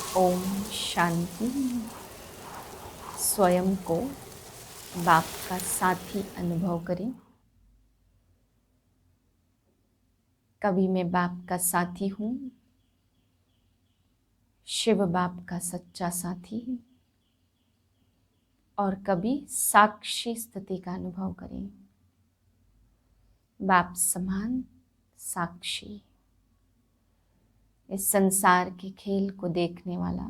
ओम शांति। स्वयं को बाप का साथी अनुभव करें। कभी मैं बाप का साथी हूँ, शिव बाप का सच्चा साथी, और कभी साक्षी स्थिति का अनुभव करें। बाप समान साक्षी, इस संसार के खेल को देखने वाला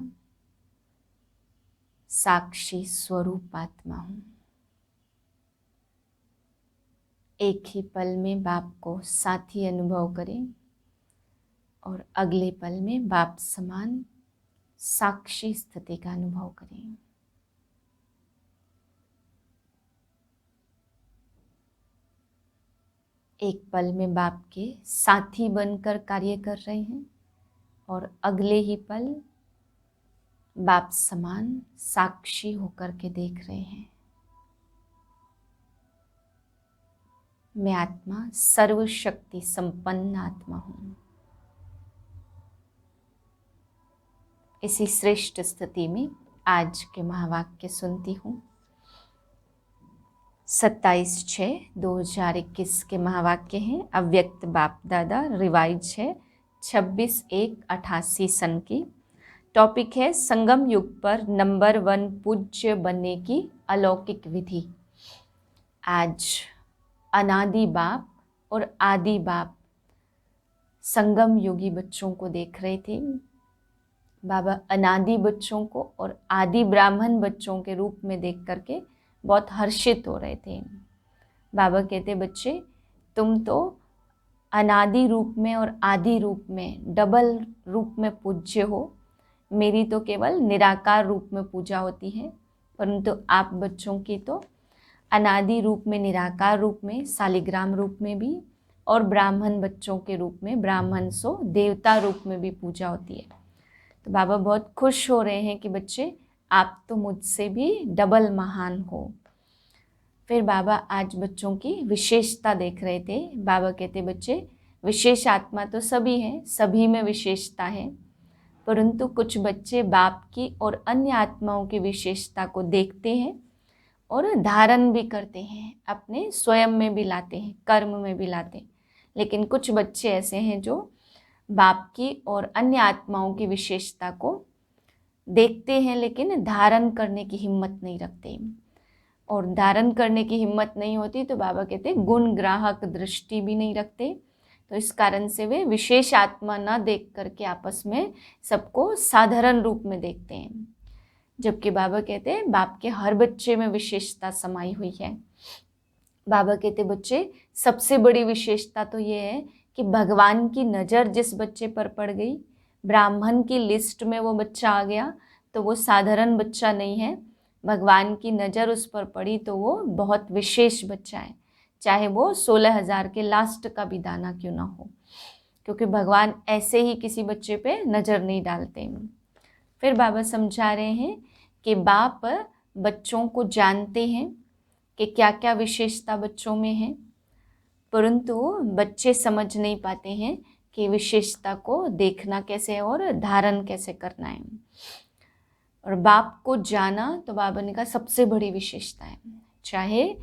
साक्षी स्वरूप आत्मा हूँ। एक ही पल में बाप को साथी अनुभव करें और अगले पल में बाप समान साक्षी स्थिति का अनुभव करें। एक पल में बाप के साथी बनकर कार्य कर रहे हैं और अगले ही पल बाप समान साक्षी होकर के देख रहे हैं। मैं आत्मा सर्वशक्ति संपन्न आत्मा हूँ। इसी श्रेष्ठ स्थिति में आज के महावाक्य सुनती हूँ। 27/6/2021 के महावाक्य हैं। अव्यक्त बाप दादा, रिवाइज है 26/1/88 सन की। टॉपिक है संगम युग पर नंबर 1 पूज्य बनने की अलौकिक विधि। आज अनादि बाप और आदि बाप संगम युगी बच्चों को देख रहे थे। बाबा अनादि बच्चों को और आदि ब्राह्मण बच्चों के रूप में देख करके बहुत हर्षित हो रहे थे। बाबा कहते, बच्चे तुम तो अनादि रूप में और आदि रूप में डबल रूप में पूज्य हो। मेरी तो केवल निराकार रूप में पूजा होती है, परंतु आप बच्चों की तो अनादि रूप में, निराकार रूप में, शालिग्राम रूप में भी, और ब्राह्मण बच्चों के रूप में, ब्राह्मण सो देवता रूप में भी पूजा होती है। तो बाबा बहुत खुश हो रहे हैं कि बच्चे आप तो मुझसे भी डबल महान हो। फिर बाबा आज बच्चों की विशेषता देख रहे थे। बाबा कहते, बच्चे विशेष आत्मा तो सभी हैं, सभी में विशेषता है, परंतु कुछ बच्चे बाप की और अन्य आत्माओं की विशेषता को देखते हैं और धारण भी करते हैं, अपने स्वयं में भी लाते हैं, कर्म में भी लाते हैं। लेकिन कुछ बच्चे ऐसे हैं जो बाप की और अन्य आत्माओं की विशेषता को देखते हैं लेकिन धारण करने की हिम्मत नहीं रखते। और धारण करने की हिम्मत नहीं होती तो बाबा कहते गुण ग्राहक दृष्टि भी नहीं रखते। तो इस कारण से वे विशेष आत्मा न देख करके आपस में सबको साधारण रूप में देखते हैं। जबकि बाबा कहते हैं बाप के हर बच्चे में विशेषता समाई हुई है। बाबा कहते, बच्चे सबसे बड़ी विशेषता तो ये है कि भगवान की नज़र जिस बच्चे पर पड़ गई, ब्राह्मण की लिस्ट में वो बच्चा आ गया, तो वो साधारण बच्चा नहीं है। भगवान की नज़र उस पर पड़ी तो वो बहुत विशेष बच्चा है, चाहे वो 16,000 के लास्ट का भी दाना क्यों ना हो, क्योंकि भगवान ऐसे ही किसी बच्चे पे नज़र नहीं डालते। फिर बाबा समझा रहे हैं कि बाप बच्चों को जानते हैं कि क्या क्या विशेषता बच्चों में है, परंतु बच्चे समझ नहीं पाते हैं कि विशेषता को देखना कैसे है और धारण कैसे करना है। और बाप को जाना तो बाबा ने कहा सबसे बड़ी विशेषता है। चाहे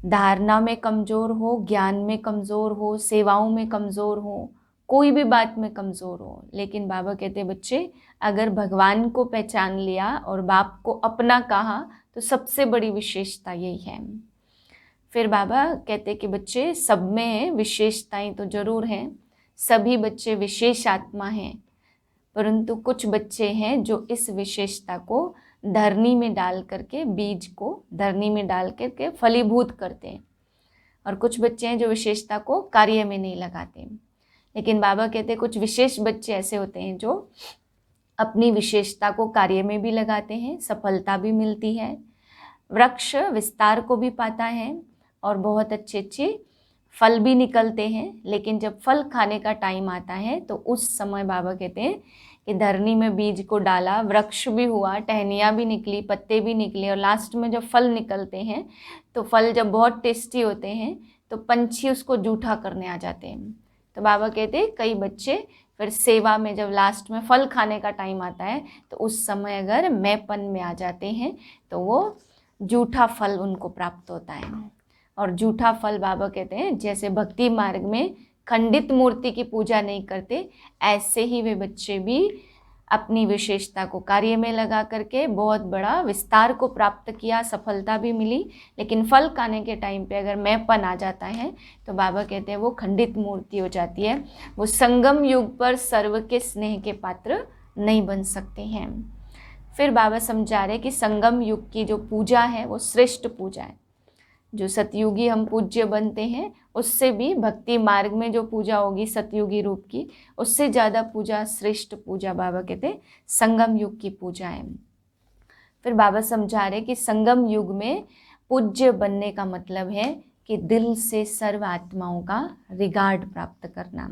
धारणा में कमज़ोर हो, ज्ञान में कमज़ोर हो, सेवाओं में कमज़ोर हो, कोई भी बात में कमज़ोर हो, लेकिन बाबा कहते बच्चे अगर भगवान को पहचान लिया और बाप को अपना कहा तो सबसे बड़ी विशेषता यही है। फिर बाबा कहते कि बच्चे सब में विशेषताएं तो जरूर हैं, सभी बच्चे विशेष आत्मा हैं, परंतु कुछ बच्चे हैं जो इस विशेषता को धरनी में डाल करके, बीज को धरनी में डाल करके फलीभूत करते हैं, और कुछ बच्चे हैं जो विशेषता को कार्य में नहीं लगाते। लेकिन बाबा कहते हैं कुछ विशेष बच्चे ऐसे होते हैं जो अपनी विशेषता को कार्य में भी लगाते हैं, सफलता भी मिलती है, वृक्ष विस्तार को भी पाता है और बहुत अच्छे अच्छे फल भी निकलते हैं। लेकिन जब फल खाने का टाइम आता है तो उस समय बाबा कहते हैं कि धरनी में बीज को डाला, वृक्ष भी हुआ, टहनियाँ भी निकली, पत्ते भी निकले, और लास्ट में जब फल निकलते हैं तो फल जब बहुत टेस्टी होते हैं तो पंछी उसको जूठा करने आ जाते हैं। तो बाबा कहते हैं कई बच्चे फिर सेवा में जब लास्ट में फल खाने का टाइम आता है तो उस समय अगर मैंपन में आ जाते हैं तो वो जूठा फल उनको प्राप्त होता है। और जूठा फल बाबा कहते हैं जैसे भक्ति मार्ग में खंडित मूर्ति की पूजा नहीं करते, ऐसे ही वे बच्चे भी अपनी विशेषता को कार्य में लगा करके बहुत बड़ा विस्तार को प्राप्त किया, सफलता भी मिली। लेकिन फल खाने के टाइम पे अगर मैंपन आ जाता है तो बाबा कहते हैं वो खंडित मूर्ति हो जाती है, वो संगम युग पर सर्व के स्नेह के पात्र नहीं बन सकते हैं। फिर बाबा समझा रहे कि संगम युग की जो पूजा है वो श्रेष्ठ पूजा है। जो सतयुगी हम पूज्य बनते हैं उससे भी भक्ति मार्ग में जो पूजा होगी सतयुगी रूप की, उससे ज़्यादा पूजा, श्रेष्ठ पूजा बाबा कहते हैं संगम युग की पूजा है। फिर बाबा समझा रहे कि संगम युग में पूज्य बनने का मतलब है कि दिल से सर्व आत्माओं का रिगार्ड प्राप्त करना।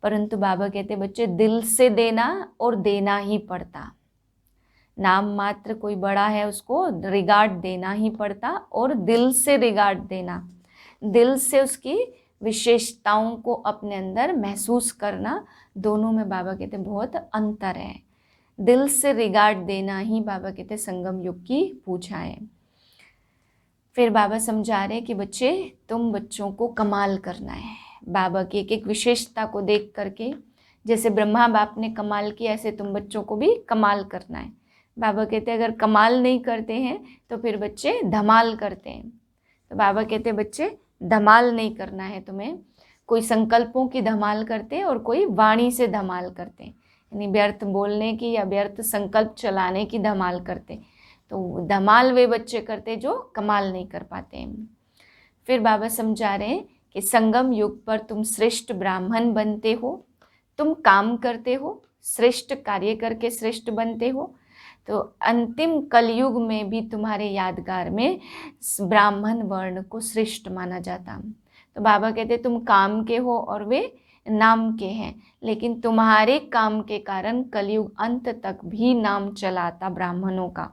परंतु बाबा कहते बच्चे दिल से देना और देना ही पड़ता, नाम मात्र कोई बड़ा है उसको रिगार्ड देना ही पड़ता, और दिल से रिगार्ड देना, दिल से उसकी विशेषताओं को अपने अंदर महसूस करना, दोनों में बाबा कहते बहुत अंतर है। दिल से रिगार्ड देना ही बाबा कहते संगम युग की पूजा है। फिर बाबा समझा रहे कि बच्चे तुम बच्चों को कमाल करना है, बाबा की एक एक विशेषता को देख करके, जैसे ब्रह्मा बाप ने कमाल किया ऐसे तुम बच्चों को भी कमाल करना है। बाबा कहते हैं अगर कमाल नहीं करते हैं तो फिर बच्चे धमाल करते हैं। तो बाबा कहते हैं बच्चे धमाल नहीं करना है तुम्हें, कोई संकल्पों की धमाल करते हैं और कोई वाणी से धमाल करते हैं, यानी व्यर्थ बोलने की या व्यर्थ संकल्प चलाने की धमाल करते। तो धमाल वे बच्चे करते जो कमाल नहीं कर पाते हैं। फिर बाबा समझा रहे हैं कि संगम युग पर तुम श्रेष्ठ ब्राह्मण बनते हो, तुम काम करते हो, श्रेष्ठ कार्य करके श्रेष्ठ बनते हो। तो अंतिम कलयुग में भी तुम्हारे यादगार में ब्राह्मण वर्ण को श्रेष्ठ माना जाता। तो बाबा कहते तुम काम के हो और वे नाम के हैं, लेकिन तुम्हारे काम के कारण कलयुग अंत तक भी नाम चलाता ब्राह्मणों का।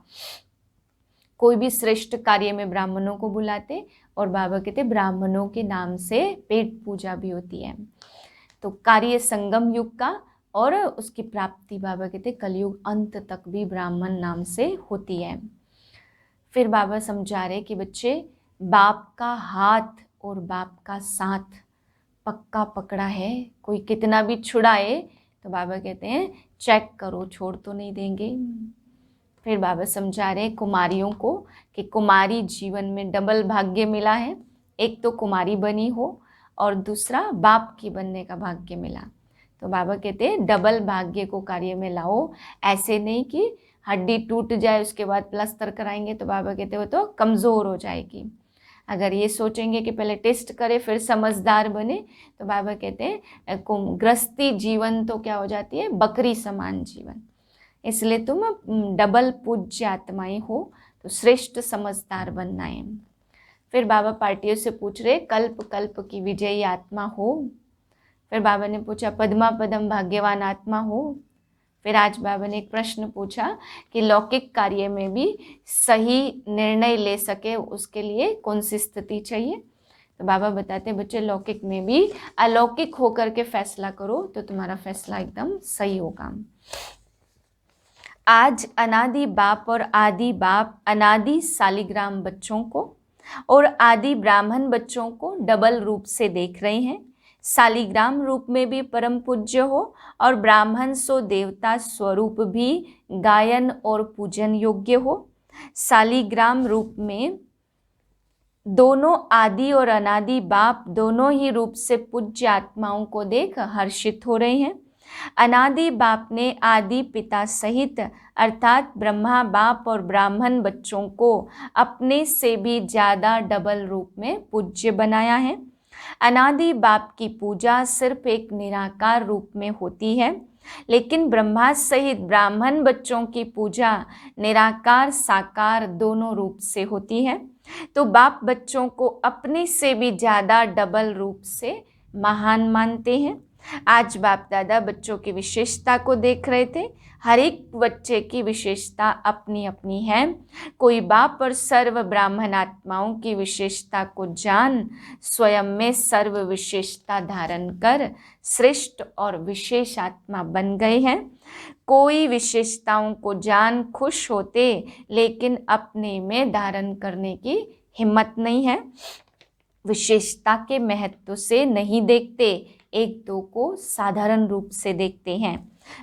कोई भी श्रेष्ठ कार्य में ब्राह्मणों को बुलाते, और बाबा कहते ब्राह्मणों के नाम से पेट पूजा भी होती है। तो कार्य संगम युग का और उसकी प्राप्ति बाबा कहते कलयुग अंत तक भी ब्राह्मण नाम से होती है। फिर बाबा समझा रहे कि बच्चे बाप का हाथ और बाप का साथ पक्का पकड़ा है, कोई कितना भी छुड़ाए तो बाबा कहते हैं चेक करो, छोड़ तो नहीं देंगे। फिर बाबा समझा रहे कुमारियों को कि कुमारी जीवन में डबल भाग्य मिला है, एक तो कुमारी बनी हो और दूसरा बाप की बनने का भाग्य मिला। तो बाबा कहते हैं डबल भाग्य को कार्य में लाओ, ऐसे नहीं कि हड्डी टूट जाए उसके बाद प्लास्टर कराएंगे, तो बाबा कहते वो तो कमज़ोर हो जाएगी। अगर ये सोचेंगे कि पहले टेस्ट करें फिर समझदार बने, तो बाबा कहते हैं गृहस्थी जीवन तो क्या हो जाती है, बकरी समान जीवन। इसलिए तुम डबल पूज्य आत्माएं हो, तो श्रेष्ठ समझदार बनना है। फिर बाबा पार्टियों से पूछ रहे कल्प कल्प की विजयी आत्मा हो। फिर बाबा ने पूछा पद्मा पदम भाग्यवान आत्मा हो। फिर आज बाबा ने एक प्रश्न पूछा कि लौकिक कार्य में भी सही निर्णय ले सके उसके लिए कौन सी स्थिति चाहिए। तो बाबा बताते बच्चे लौकिक में भी अलौकिक होकर के फैसला करो तो तुम्हारा फैसला एकदम सही होगा। आज अनादि बाप और आदि बाप अनादि सालिग्राम बच्चों को और आदि ब्राह्मण बच्चों को डबल रूप से देख रहे हैं। सालिग्राम रूप में भी परम पूज्य हो और ब्राह्मण सो देवता स्वरूप भी गायन और पूजन योग्य हो। सालिग्राम रूप में दोनों आदि और अनादि बाप दोनों ही रूप से पूज्य आत्माओं को देख हर्षित हो रहे हैं। अनादि बाप ने आदि पिता सहित अर्थात ब्रह्मा बाप और ब्राह्मण बच्चों को अपने से भी ज़्यादा डबल रूप में पूज्य बनाया है। अनादि बाप की पूजा सिर्फ एक निराकार रूप में होती है, लेकिन ब्रह्मा सहित ब्राह्मण बच्चों की पूजा निराकार साकार दोनों रूप से होती है। तो बाप बच्चों को अपने से भी ज़्यादा डबल रूप से महान मानते हैं। आज बाप दादा बच्चों की विशेषता को देख रहे थे। हर एक बच्चे की विशेषता अपनी अपनी है। कोई बाप और सर्व ब्राह्मण आत्माओं की विशेषता को जान स्वयं में सर्व विशेषता धारण कर श्रेष्ठ और विशेष आत्मा बन गए हैं। कोई विशेषताओं को जान खुश होते, लेकिन अपने में धारण करने की हिम्मत नहीं है। विशेषता के महत्व से नहीं देखते, एक दो को साधारण रूप से देखते हैं।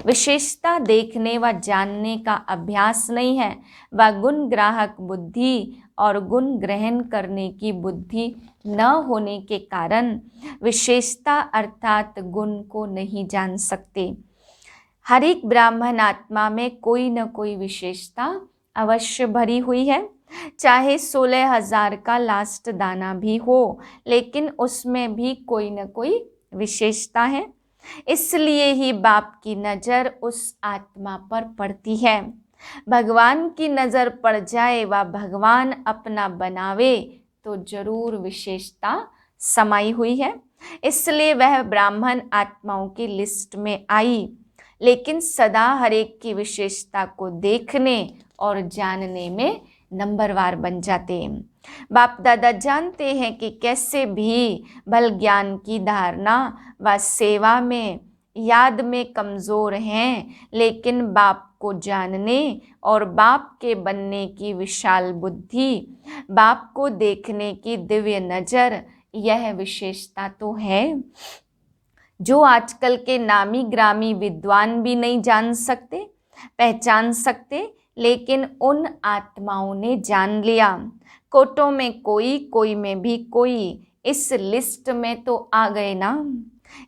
विशेषता देखने व जानने का अभ्यास नहीं है। वह गुण ग्राहक बुद्धि और गुण ग्रहण करने की बुद्धि न होने के कारण विशेषता अर्थात गुण को नहीं जान सकते। हर एक ब्राह्मण आत्मा में कोई न कोई विशेषता अवश्य भरी हुई है। चाहे 16,000 का लास्ट दाना भी हो, लेकिन उसमें भी कोई न कोई विशेषता है। इसलिए ही बाप की नज़र उस आत्मा पर पड़ती है। भगवान की नज़र पड़ जाए व भगवान अपना बनावे तो जरूर विशेषता समाई हुई है। इसलिए वह ब्राह्मण आत्माओं की लिस्ट में आई, लेकिन सदा हर एक की विशेषता को देखने और जानने में नंबरवार बन जाते हैं। बाप दादा जानते हैं कि कैसे भी भल ज्ञान की धारणा व सेवा में याद में कमज़ोर हैं, लेकिन बाप को जानने और बाप के बनने की विशाल बुद्धि, बाप को देखने की दिव्य नज़र, यह विशेषता तो है जो आजकल के नामी ग्रामी विद्वान भी नहीं जान सकते, पहचान सकते, लेकिन उन आत्माओं ने जान लिया। कोटों में कोई, कोई में भी कोई, इस लिस्ट में तो आ गए ना।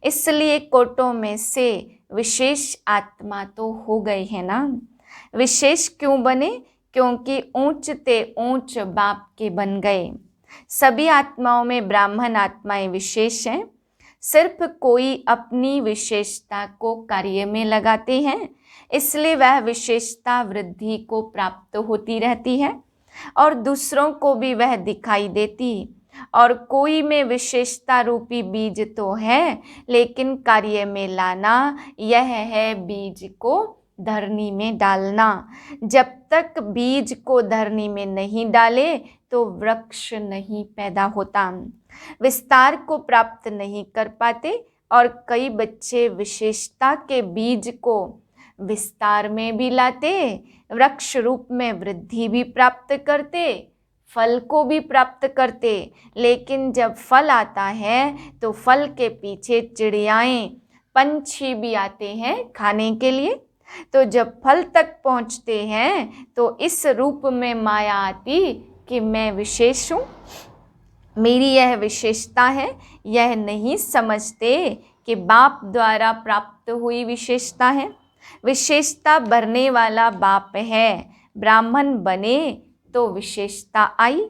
इसलिए कोटों में से विशेष आत्मा तो हो गए हैं ना। विशेष क्यों बने? क्योंकि ऊंचते ऊंच बाप के बन गए। सभी आत्माओं में ब्राह्मण आत्माएं विशेष हैं। सिर्फ कोई अपनी विशेषता को कार्य में लगाते हैं, इसलिए वह विशेषता वृद्धि को प्राप्त होती रहती है और दूसरों को भी वह दिखाई देती। और कोई में विशेषता रूपी बीज तो है, लेकिन कार्य में लाना यह है बीज को धरनी में डालना। जब तक बीज को धरनी में नहीं डाले तो वृक्ष नहीं पैदा होता, विस्तार को प्राप्त नहीं कर पाते। और कई बच्चे विशेषता के बीज को विस्तार में भी लाते, वृक्ष रूप में वृद्धि भी प्राप्त करते, फल को भी प्राप्त करते, लेकिन जब फल आता है तो फल के पीछे चिड़ियाएं, पंछी भी आते हैं खाने के लिए। तो जब फल तक पहुंचते हैं तो इस रूप में माया आती कि मैं विशेष हूँ, मेरी यह विशेषता है। यह नहीं समझते कि बाप द्वारा प्राप्त हुई विशेषता है। विशेषता भरने वाला बाप है। ब्राह्मण बने तो विशेषता आई।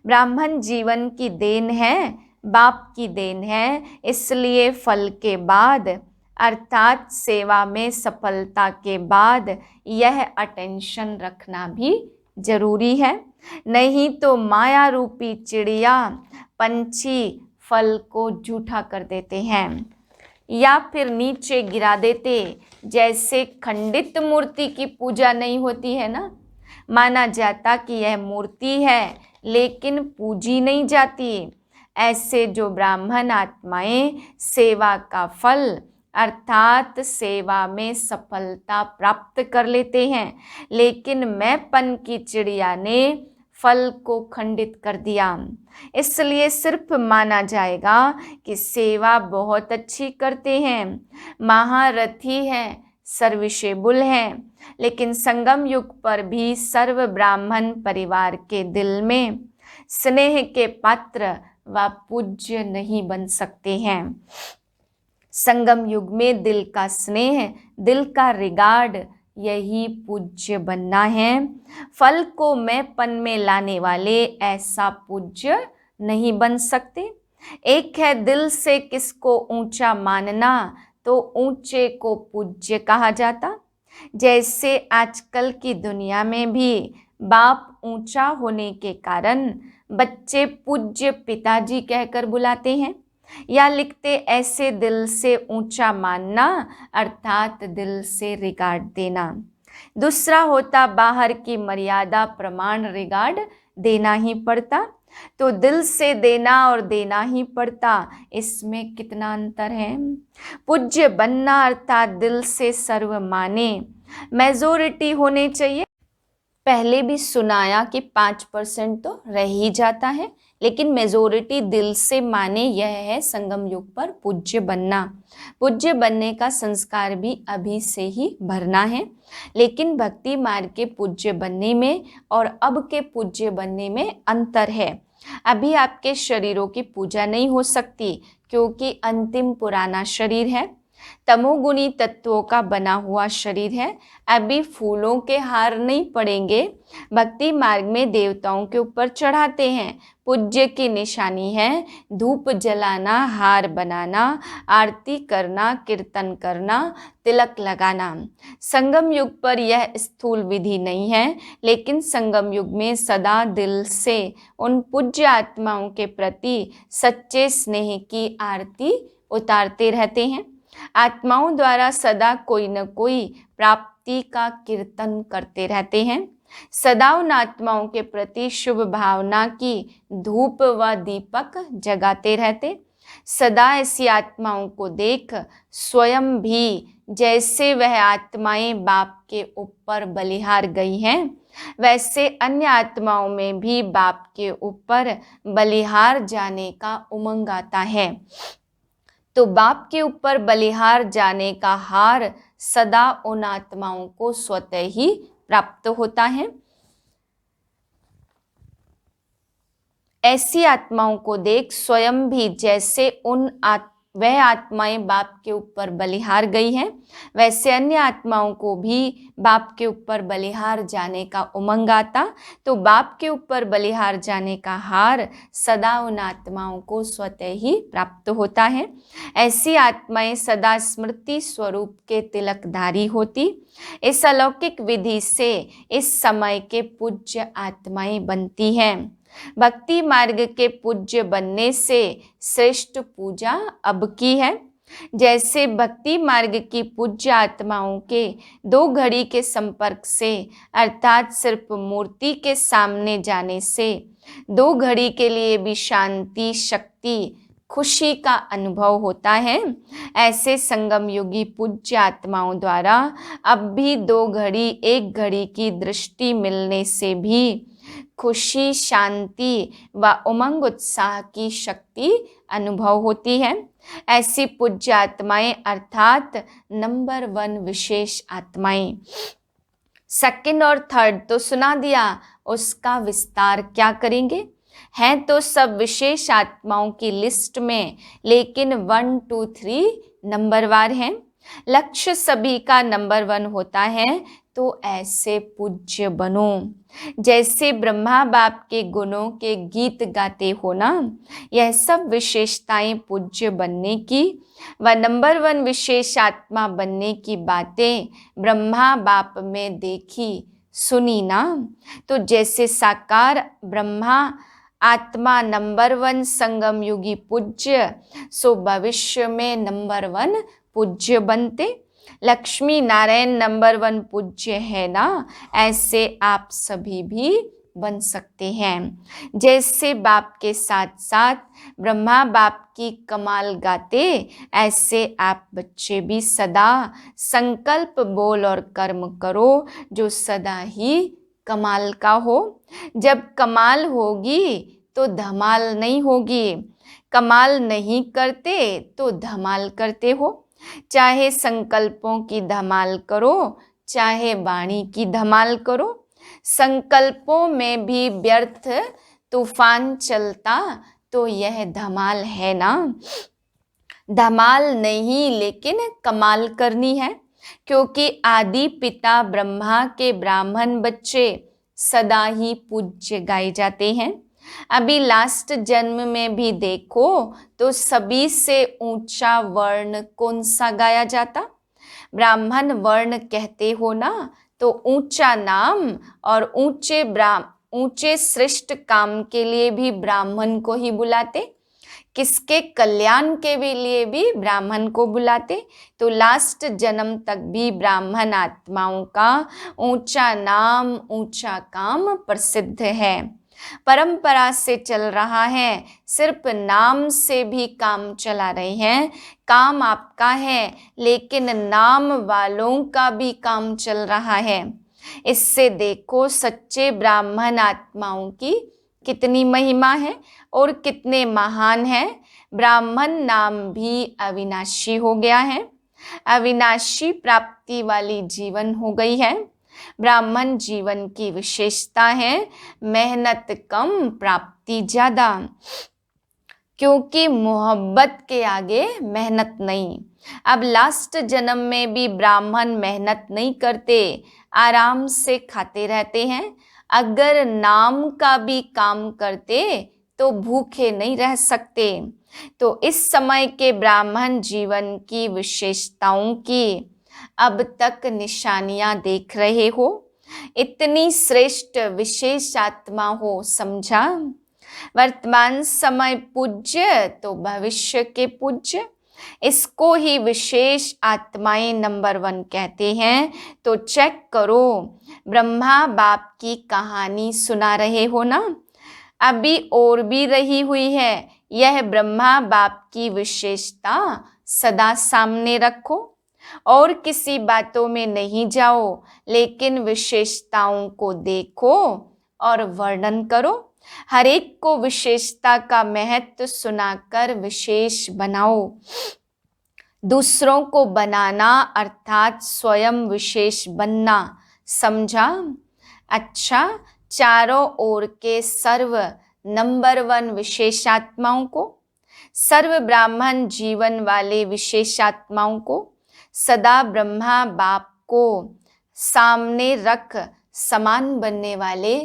ब्राह्मण जीवन की देन है, बाप की देन है। इसलिए फल के बाद अर्थात सेवा में सफलता के बाद यह अटेंशन रखना भी जरूरी है। नहीं तो माया रूपी चिड़िया, पंछी फल को जूठा कर देते हैं या फिर नीचे गिरा देते। जैसे खंडित मूर्ति की पूजा नहीं होती है ना, माना जाता कि यह मूर्ति है लेकिन पूजी नहीं जाती। ऐसे जो ब्राह्मण आत्माएं सेवा का फल अर्थात सेवा में सफलता प्राप्त कर लेते हैं, लेकिन मैंपन की चिड़िया ने फल को खंडित कर दिया। इसलिए सिर्फ माना जाएगा कि सेवा बहुत अच्छी करते हैं, महारथी हैं, सर्विसेबल हैं, लेकिन संगम युग पर भी सर्व ब्राह्मण परिवार के दिल में स्नेह के पात्र व पूज्य नहीं बन सकते हैं। संगम युग में दिल का स्नेह, दिल का रिगार्ड, यही पूज्य बनना है। फल को मैंपन में लाने वाले ऐसा पूज्य नहीं बन सकते। एक है दिल से किसको ऊंचा मानना, तो ऊंचे को पूज्य कहा जाता। जैसे आजकल की दुनिया में भी बाप ऊंचा होने के कारण बच्चे पूज्य पिताजी कहकर बुलाते हैं, या लिखते ऐसे दिल से ऊंचा मानना अर्थात दिल से रिगार्ड देना। दूसरा होता बाहर की मर्यादा प्रमाण रिगार्ड देना ही पड़ता। तो दिल से देना और देना ही पड़ता, इसमें कितना अंतर है। पूज्य बनना अर्थात दिल से सर्व माने, मेजोरिटी होने चाहिए। पहले भी सुनाया कि 5% तो रह ही जाता है, लेकिन मेजोरिटी दिल से माने, यह है संगम युग पर पूज्य बनना। पूज्य बनने का संस्कार भी अभी से ही भरना है। लेकिन भक्ति मार्ग के पूज्य बनने में और अब के पूज्य बनने में अंतर है। अभी आपके शरीरों की पूजा नहीं हो सकती, क्योंकि अंतिम पुराना शरीर है, तमोगुणी तत्वों का बना हुआ शरीर है। अभी फूलों के हार नहीं पड़ेंगे। भक्ति मार्ग में देवताओं के ऊपर चढ़ाते हैं, पूज्य की निशानी है धूप जलाना, हार बनाना, आरती करना, कीर्तन करना, तिलक लगाना। संगम युग पर यह स्थूल विधि नहीं है, लेकिन संगम युग में सदा दिल से उन पूज्य आत्माओं के प्रति सच्चे स्नेह की आरती उतारते रहते हैं। आत्माओं द्वारा सदा कोई न कोई प्राप्ति का कीर्तन करते रहते हैं। सदा उन आत्माओं के प्रति शुभ भावना की धूप व दीपक जगाते रहते। सदा ऐसी आत्माओं को देख स्वयं भी जैसे वह आत्माएं बाप के ऊपर बलिहार गई हैं, वैसे अन्य आत्माओं में भी बाप के ऊपर बलिहार जाने का उमंग आता है। तो बाप के ऊपर बलिहार जाने का हार सदा उन आत्माओं को स्वतः ही प्राप्त होता है। ऐसी आत्माओं को देख स्वयं भी जैसे वह आत्माएं बाप के ऊपर बलिहार गई हैं, वैसे अन्य आत्माओं को भी बाप के ऊपर बलिहार जाने का उमंग आता। तो बाप के ऊपर बलिहार जाने का हार सदा उन आत्माओं को स्वतः ही प्राप्त होता है। ऐसी आत्माएं सदा स्मृति स्वरूप के तिलकधारी होती। इस अलौकिक विधि से इस समय के पूज्य आत्माएं बनती हैं। भक्ति मार्ग के पूज्य बनने से श्रेष्ठ पूजा अब की है। जैसे भक्ति मार्ग की पूज्य आत्माओं के 2 घड़ी के संपर्क से अर्थात सिर्फ मूर्ति के सामने जाने से 2 घड़ी के लिए भी शांति, शक्ति, खुशी का अनुभव होता है, ऐसे संगम युगी पूज्य आत्माओं द्वारा अब भी 2 घड़ी 1 घड़ी की दृष्टि मिलने से भी खुशी, शांति व उमंग उत्साह की शक्ति अनुभव होती है। ऐसी पूज्य आत्माएं अर्थात नंबर 1 विशेष आत्माएं। सेकंड और थर्ड तो सुना दिया, उसका विस्तार क्या करेंगे। हैं तो सब विशेष आत्माओं की लिस्ट में, लेकिन 1, 2, 3 नंबरवार हैं। लक्ष्य सभी का नंबर 1 होता है। तो ऐसे पूज्य बनो। जैसे ब्रह्मा बाप के गुणों के गीत गाते हो ना, यह सब विशेषताएं पूज्य बनने की व नंबर 1 विशेष आत्मा बनने की बातें ब्रह्मा बाप में देखी सुनी ना। तो जैसे साकार ब्रह्मा आत्मा नंबर 1 संगम युगी पूज्य, सो भविष्य में नंबर 1 पूज्य बनते। लक्ष्मी नारायण नंबर 1 पूज्य है ना, ऐसे आप सभी भी बन सकते हैं। जैसे बाप के साथ साथ ब्रह्मा बाप की कमाल गाते, ऐसे आप बच्चे भी सदा संकल्प बोल और कर्म करो जो सदा ही कमाल का हो। जब कमाल होगी तो धमाल नहीं होगी। कमाल नहीं करते तो धमाल करते हो। चाहे संकल्पों की धमाल करो, चाहे वाणी की धमाल करो। संकल्पों में भी व्यर्थ तूफान चलता तो यह धमाल है ना। धमाल नहीं, लेकिन कमाल करनी है, क्योंकि आदि पिता ब्रह्मा के ब्राह्मण बच्चे सदा ही पूज्य गाए जाते हैं। अभी लास्ट जन्म में भी देखो तो सभी से ऊंचा वर्ण कौन सा गाया जाता। ब्राह्मण वर्ण कहते हो ना, तो ऊंचा नाम और ऊंचे श्रेष्ठ काम के लिए भी ब्राह्मण को ही बुलाते। किसके कल्याण के भी लिए भी ब्राह्मण को बुलाते। तो लास्ट जन्म तक भी ब्राह्मण आत्माओं का ऊंचा नाम, ऊंचा काम प्रसिद्ध है, परंपरा से चल रहा है। सिर्फ नाम से भी काम चला रहे हैं। काम आपका है, लेकिन नाम वालों का भी काम चल रहा है। इससे देखो सच्चे ब्राह्मण आत्माओं की कितनी महिमा है और कितने महान हैं। ब्राह्मण नाम भी अविनाशी हो गया है, अविनाशी प्राप्ति वाली जीवन हो गई है। ब्राह्मण जीवन की विशेषता है मेहनत कम, प्राप्ति ज्यादा, क्योंकि मोहब्बत के आगे मेहनत नहीं। अब लास्ट जन्म में भी ब्राह्मण मेहनत नहीं करते, आराम से खाते रहते हैं। अगर नाम का भी काम करते तो भूखे नहीं रह सकते। तो इस समय के ब्राह्मण जीवन की विशेषताओं की अब तक निशानियां देख रहे हो। इतनी श्रेष्ठ विशेष आत्मा हो, समझा। वर्तमान समय पूज्य तो भविष्य के पूज्य, इसको ही विशेष आत्माएं नंबर 1 कहते हैं। तो चेक करो, ब्रह्मा बाप की कहानी सुना रहे हो ना, अभी और भी रही हुई है। यह ब्रह्मा बाप की विशेषता सदा सामने रखो और किसी बातों में नहीं जाओ, लेकिन विशेषताओं को देखो और वर्णन करो। हर एक को विशेषता का महत्व सुनाकर विशेष बनाओ। दूसरों को बनाना अर्थात स्वयं विशेष बनना, समझा। अच्छा, चारों ओर के सर्व नंबर 1 विशेषात्माओं को, सर्व ब्राह्मण जीवन वाले विशेषात्माओं को, सदा ब्रह्मा बाप को सामने रख समान बनने वाले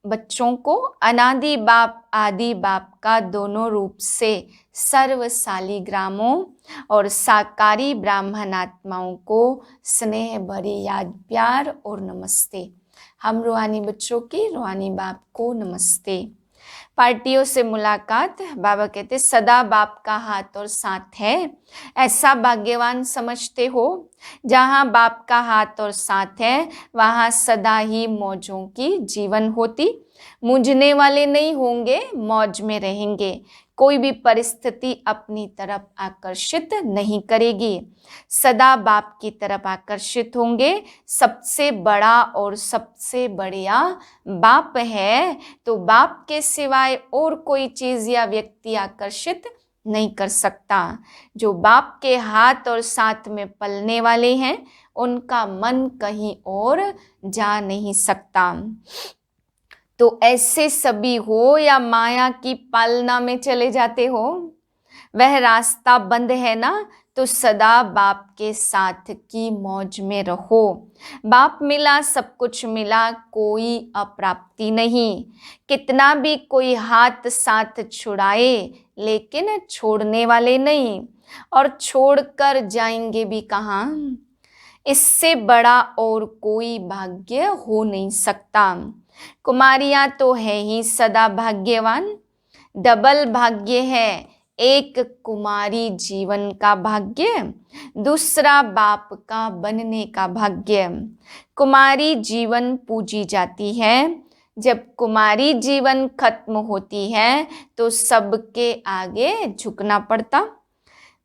बच्चों को अनादि बाप आदि बाप का दोनों रूप से सर्व शालिग्रामों और साकारी ब्राह्मण आत्माओं को स्नेह भरी याद, प्यार और नमस्ते। हम रूहानी बच्चों की रूहानी बाप को नमस्ते। पार्टियों से मुलाकात, बाबा कहते सदा बाप का हाथ और साथ है। ऐसा भाग्यवान समझते हो, जहाँ बाप का हाथ और साथ है वहाँ सदा ही मौजों की जीवन होती। मूंझने वाले नहीं होंगे, मौज में रहेंगे। कोई भी परिस्थिति अपनी तरफ आकर्षित नहीं करेगी, सदा बाप की तरफ आकर्षित होंगे। सबसे बड़ा और सबसे बढ़िया बाप है, तो बाप के सिवाय और कोई चीज या व्यक्ति आकर्षित नहीं कर सकता। जो बाप के हाथ और साथ में पलने वाले हैं, उनका मन कहीं और जा नहीं सकता। तो ऐसे सभी हो या माया की पालना में चले जाते हो, वह रास्ता बंद है ना, तो सदा बाप के साथ की मौज में रहो। बाप मिला सब कुछ मिला, कोई अप्राप्ति नहीं। कितना भी कोई हाथ साथ छुड़ाए, लेकिन छोड़ने वाले नहीं, और छोड़कर जाएंगे भी कहाँ। इससे बड़ा और कोई भाग्य हो नहीं सकता। कुमारियां तो है ही सदा भाग्यवान। डबल भाग्य है, एक कुमारी जीवन का भाग्य, दूसरा बाप का बनने का भाग्य। कुमारी जीवन पूजी जाती है। जब कुमारी जीवन खत्म होती है तो सबके आगे झुकना पड़ता।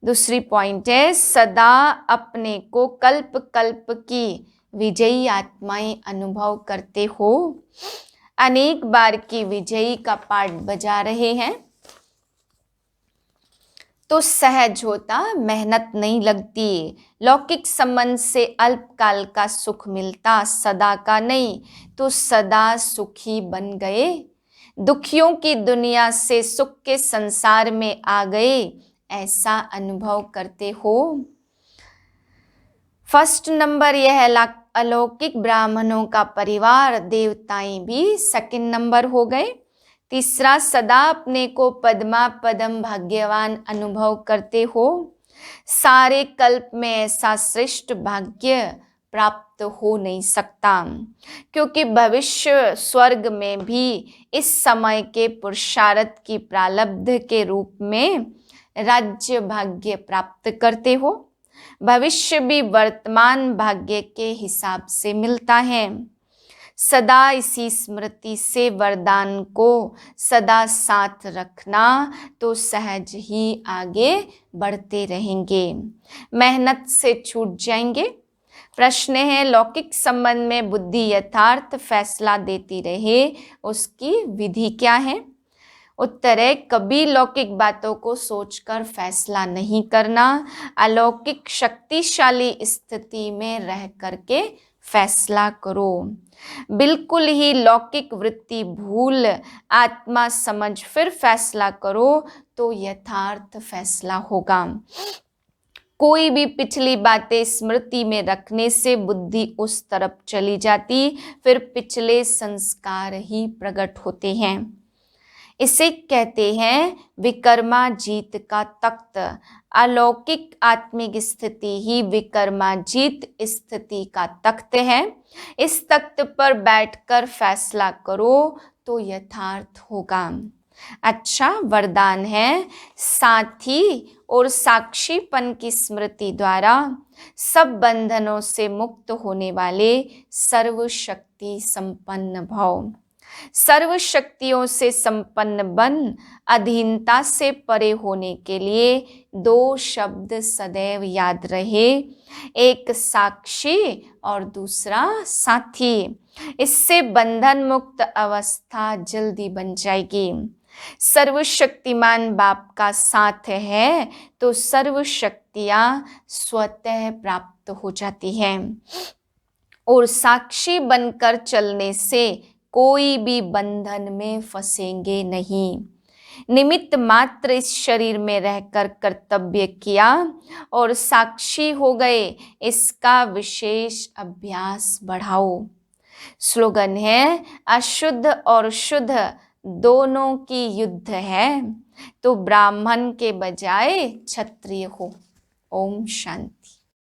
दूसरी पॉइंट है, सदा अपने को कल्प कल्प की विजयी आत्माएं अनुभव करते हो। अनेक बार की विजयी का पाठ बजा रहे हैं तो सहज होता, मेहनत नहीं लगती। लौकिक संबंध से अल्पकाल का सुख मिलता, सदा का नहीं, तो सदा सुखी बन गए। दुखियों की दुनिया से सुख के संसार में आ गए, ऐसा अनुभव करते हो। फर्स्ट नंबर यह है अलौकिक ब्राह्मणों का परिवार, देवताएं भी सेकंड नंबर हो गए। तीसरा, सदा अपने को पद्मा पदम भाग्यवान अनुभव करते हो। सारे कल्प में ऐसा श्रेष्ठ भाग्य प्राप्त हो नहीं सकता, क्योंकि भविष्य स्वर्ग में भी इस समय के पुरुषार्थ की प्रारब्ध के रूप में राज्य भाग्य प्राप्त करते हो। भविष्य भी वर्तमान भाग्य के हिसाब से मिलता है। सदा इसी स्मृति से वरदान को सदा साथ रखना तो सहज ही आगे बढ़ते रहेंगे, मेहनत से छूट जाएंगे। प्रश्न है, लौकिक संबंध में बुद्धि यथार्थ फैसला देती रहे, उसकी विधि क्या है? उत्तर है, कभी लौकिक बातों को सोचकर फैसला नहीं करना, अलौकिक शक्तिशाली स्थिति में रह करके फैसला करो। बिल्कुल ही लौकिक वृत्ति भूल आत्मा समझ फिर फैसला करो तो यथार्थ फैसला होगा। कोई भी पिछली बातें स्मृति में रखने से बुद्धि उस तरफ चली जाती, फिर पिछले संस्कार ही प्रकट होते हैं। इसे कहते हैं विकर्माजीत का तख्त। अलौकिक आत्मिक स्थिति ही विकर्माजीत स्थिति का तख्त है। इस तख्त पर बैठकर फैसला करो तो यथार्थ होगा। अच्छा वरदान है, साथी और साक्षीपन की स्मृति द्वारा सब बंधनों से मुक्त होने वाले सर्वशक्ति संपन्न भव। सर्व शक्तियों से संपन्न बन अधीनता से परे होने के लिए दो शब्द सदैव याद रहे, एक साक्षी और दूसरा साथी। इससे बंधन मुक्त अवस्था जल्दी बन जाएगी। सर्वशक्तिमान बाप का साथ है तो सर्व शक्तियां स्वतः प्राप्त हो जाती हैं, और साक्षी बनकर चलने से कोई भी बंधन में फंसेंगे नहीं। निमित्त मात्र इस शरीर में रहकर कर्तव्य किया और साक्षी हो गए, इसका विशेष अभ्यास बढ़ाओ। स्लोगन है, अशुद्ध और शुद्ध दोनों की युद्ध है, तो ब्राह्मण के बजाय क्षत्रिय हो। ओम शांति।